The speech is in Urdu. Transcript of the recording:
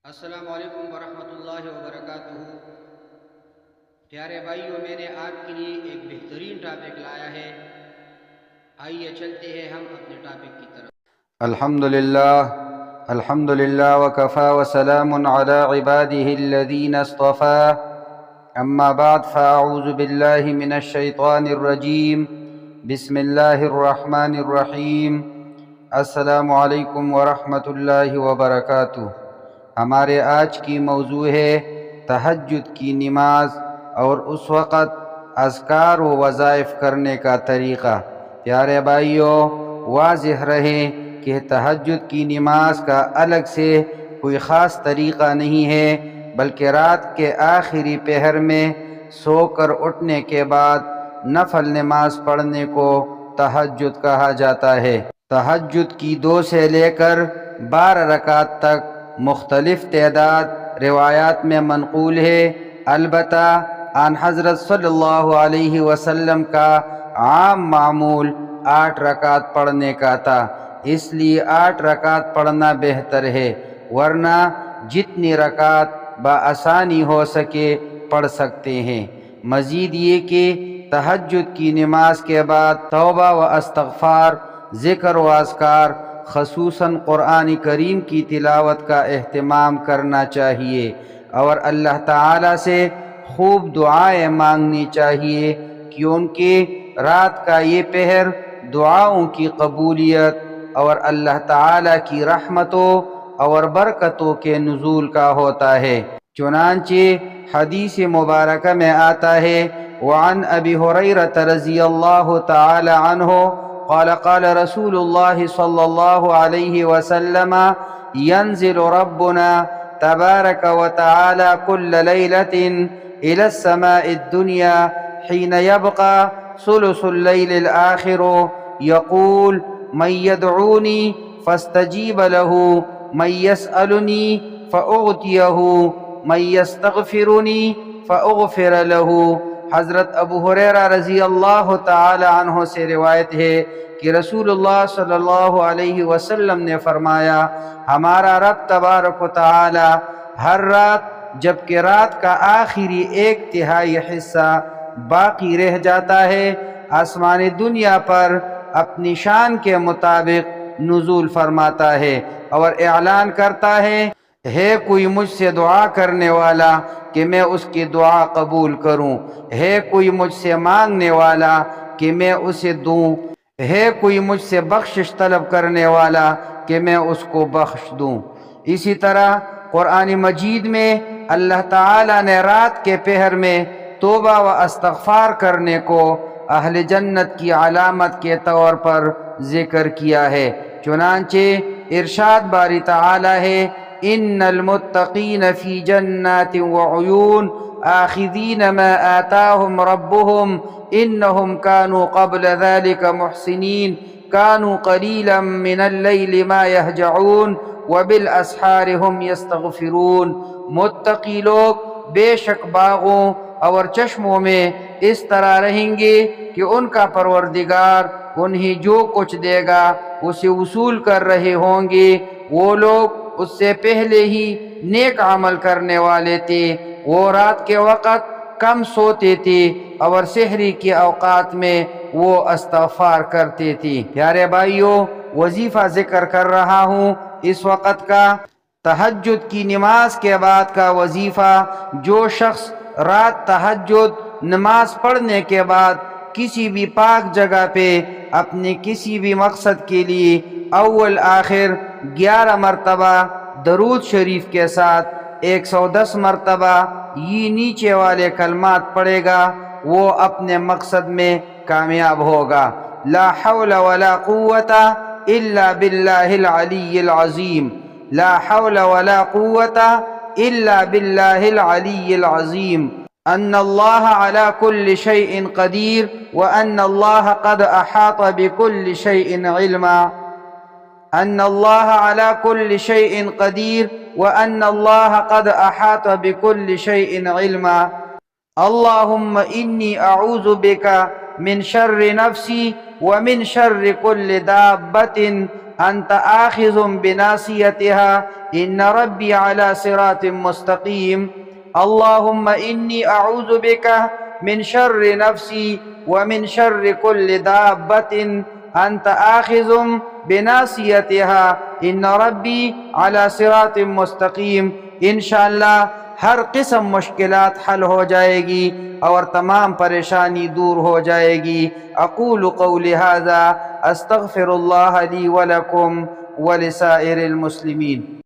السلام علیکم ورحمۃ اللہ وبرکاتہ۔ پیارے بھائیوں، میں نے آپ کے لیے ایک بہترین ٹاپک لایا ہے۔ آئیے چلتے ہیں ہم اپنے ٹاپک کی طرف۔ الحمد للہ وکفا وسلام علی عباده الذین اصطفى، اما بعد فاعوذ باللہ من الشیطان الرجیم، بسم اللہ الرحمن الرحیم۔ السلام علیکم ورحمۃ اللہ وبرکاتہ۔ ہمارے آج کی موضوع ہے تہجد کی نماز اور اس وقت اذکار و وظائف کرنے کا طریقہ۔ پیارے بھائیوں، واضح رہے کہ تہجد کی نماز کا الگ سے کوئی خاص طریقہ نہیں ہے، بلکہ رات کے آخری پہر میں سو کر اٹھنے کے بعد نفل نماز پڑھنے کو تہجد کہا جاتا ہے۔ تہجد کی 2 سے لے کر 12 رکعت تک مختلف تعداد روایات میں منقول ہے، البتہ آن حضرت صلی اللہ علیہ وسلم کا عام معمول 8 رکعت پڑھنے کا تھا، اس لیے 8 رکعت پڑھنا بہتر ہے، ورنہ جتنی رکعت بآسانی ہو سکے پڑھ سکتے ہیں۔ مزید یہ کہ تہجد کی نماز کے بعد توبہ و استغفار، ذکر و اذکار، خصوصاً قرآن کریم کی تلاوت کا اہتمام کرنا چاہیے اور اللہ تعالیٰ سے خوب دعائیں مانگنی چاہیے، کیونکہ رات کا یہ پہر دعاؤں کی قبولیت اور اللہ تعالیٰ کی رحمتوں اور برکتوں کے نزول کا ہوتا ہے۔ چنانچہ حدیث مبارکہ میں آتا ہے، وعن ابی ہریرہ رضی اللہ تعالی عنہ قال قال رسول اللہ صلی اللہ علیہ وسلم ينزل ربنا تبارك وتعالى كل ليلة إلى السماء الدنيا حين يبقى ثلث الليل الآخر يقول من يدعوني فاستجيب له، من يسألني فأعطيه، من يستغفرني فأغفر له۔ حضرت ابو ہریرہ رضی اللہ تعالی عنہ سے روایت ہے کہ رسول اللہ صلی اللہ علیہ وسلم نے فرمایا، ہمارا رب تبارک و تعالی ہر رات جبکہ رات کا آخری 1/3 حصہ باقی رہ جاتا ہے، آسمان دنیا پر اپنی شان کے مطابق نزول فرماتا ہے اور اعلان کرتا ہے کوئی مجھ سے دعا کرنے والا کہ میں اس کی دعا قبول کروں، ہے کوئی مجھ سے مانگنے والا کہ میں اسے دوں، ہے کوئی مجھ سے بخشش طلب کرنے والا کہ میں اس کو بخش دوں۔ اسی طرح قرآن مجید میں اللہ تعالیٰ نے رات کے پہر میں توبہ و استغفار کرنے کو اہل جنت کی علامت کے طور پر ذکر کیا ہے، چنانچہ ارشاد باری تعالیٰ ہے، ان المتقین فی جنات وعیون آخذین ما آتاہم ربهم انہم کانوا قبل ذلك محسنین کانوا قلیلا من اللیل ما یہجعون وبالاسحار ہم یستغفرون۔ متقی لوگ بے شک باغوں اور چشموں میں اس طرح رہیں گے کہ ان کا پروردگار انہیں جو کچھ دے گا اسے وصول کر رہے ہوں گے، وہ لوگ اس سے پہلے ہی نیک عمل کرنے والے تھے، وہ رات کے وقت کم سوتے تھے اور سحری کے اوقات میں وہ استغفار کرتے تھے۔ پیارے بھائیوں، وظیفہ ذکر کر رہا ہوں اس وقت کا، تہجد کی نماز کے بعد کا وظیفہ۔ جو شخص رات تہجد نماز پڑھنے کے بعد کسی بھی پاک جگہ پہ اپنے کسی بھی مقصد کے لیے اول آخر 11 مرتبہ درود شریف کے ساتھ 110 مرتبہ یہ نیچے والے کلمات پڑھے گا، وہ اپنے مقصد میں کامیاب ہوگا۔ لا حول ولا قوت الا باللہ العلی العظیم، لا حول ولا قوت الا باللہ العلی العظیم، ان اللہ علی کل شیء قدیر وان اللہ قد احاط بكل شیء علما، ان اللہ علی کل شیء قدیر وان اللہ قد احاط بكل شیء علما۔ اللہم انی اعوذ بک من شر نفسی ومن شر كل دابة أنت آخذ بناصيتها إن ربي على صراط مستقيم اللهم إني أعوذ بك من شر نفسي ومن شر كل دابة أنت آخذ بناصيتها إن ربي على صراط مستقيم۔ انشاءاللہ ہر قسم مشکلات حل ہو جائے گی اور تمام پریشانی دور ہو جائے گی۔ اقول قولی ھذا استغفر اللہ لی ولکم ولسائر المسلمین۔